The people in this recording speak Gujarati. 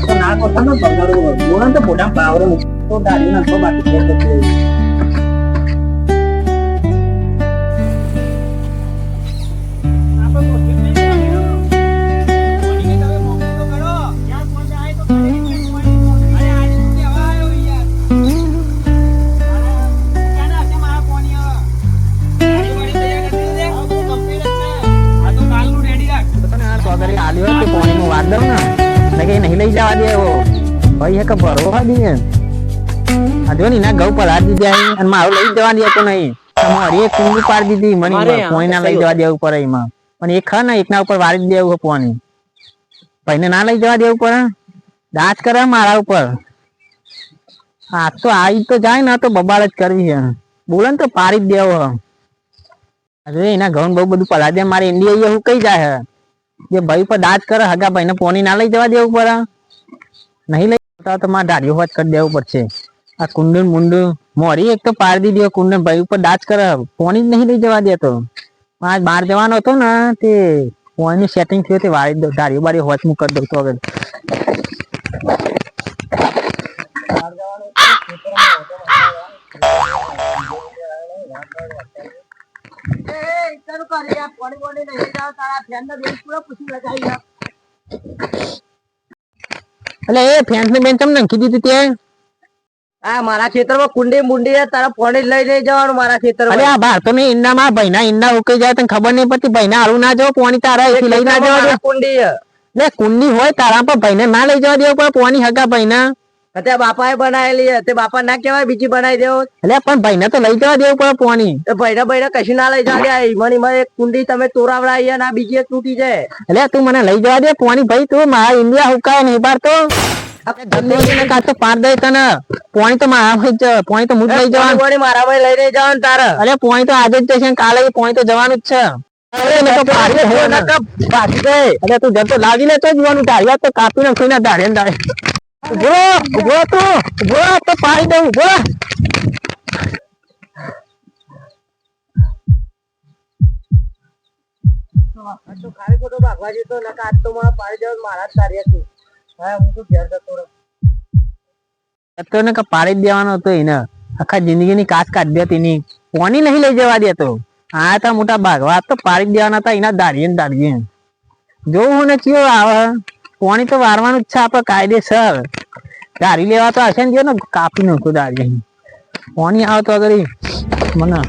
તો ના કરતા ને બગાડો બોલો તો મોટા પાવર તો દાડી ના તો બાકી नहीं लई जावा दे वो भाई है का भरोसा नहीं है आजो नहीं ना गौ पला दी जाए અને મારો લઈ જવા દે તો નહીં તમારી એક કુંડી પાડ દીધી મને કોઈ ના લઈ જવા દેવું પડે એમાં પણ એક ખા ના એકના ઉપર વાળી દેવું પાણી ભાઈને ના લઈ જવા દેવું પડે દાંત કરે મારા ઉપર આ તો આવી તો જાય ને તો બબાળ જ કરવી છે બોલે ને તો પાડી જ દેવો અરે એના ઘઉં બહુ બધું પલા દે મારે ઇન્ડિયા હું કઈ જાય જે ભાઈ પર દાંત કરે હગા ભાઈ ને પોની ના લઈ જવા દેવું પડે નહીં લઈ જતા તો મારે દાઢીઓ વાત કરી દેવું પડશે આ કુંડન મુંડું મોરી એક તો પાડી દીધી કુંડન ભાઈ ઉપર દાંત કરે પોની જ નહીં લઈ જવા દેતો આજ બહાર જવાનો હતો ને તે પોની સેટિંગ થયું તે વાળી દો દાઢીઓ બારી હોચ મુક કરી દઉં તો હવે ફેન ને બેન તમને કીધી હતી તે આ મારા ખેતરમાં કુંડી મુંડી તારા પોણી લઈ લઈ જવાનું મારા ખેતરમાં અરે આ બાર તો નહીં ઈંડા માં ભાઈ ના ઈંડા ઉકેઈ જાય તને ખબર નહીં પડતી ભાઈ ના હારું ના જાવ પોણી તારા એથી લઈ ના જવા કુંડી લે કુંડી હોય તારા પર ભાઈ ને ના લઈ જવા દેવું પણ પોણી હગા ભાઈ ના તે બાપાએ બનાવેલી તે બાપા ના કેવાય બીજી બનાવી દેવો એટલે પણ ભાઈ ને તો લઈ જવા દેવું પડે પોણી ભાઈ ને કશી ના લઈ જવા દે મને એક કુંડી તમે તોરાવડાવી અને આ બીજી એક તૂટી જાય એટલે તું મને લઈ જવા દે પોણી ભાઈ તું મારા ઇન્ડિયા હુકાય નહીં બાર તો પાર દે તને પોણી તો મારા પોણી તો મુજ લઈ જવાનું મારા ભાઈ લઈ જવાનું તારે અરે પોણી તો આજે જ જશે કાલે પોણી તો જવાનું જ છે અરે તું જતો લાવી લે તો જવાનું ધારિયા તો કાપી નાખી ના ધારે ધારે તો પાડી દઉં ખાલી ખોટો ભાગવાજી તો નકા આજ તો મારા પાડી દેવું મારા જ કાર્ય છે હા હું તો ઘેર જતો ને પાડી દેવાનો હતો એને આખા જિંદગી ની કાચ કાઢી દેતી ની પોની નહીં લઈ જવા દેતો આ હતા મોટા ભાગવા તો પાડી દેવાના હતા એના દાડીએ ને દાડીએ જોવું ને કયો આવે પોણી તો વારવાનું જ છે આપડે કાયદેસર દારી લેવા તો હશે ને જો ને કાપી નાખું દાડી પોણી આવે તો અગર મને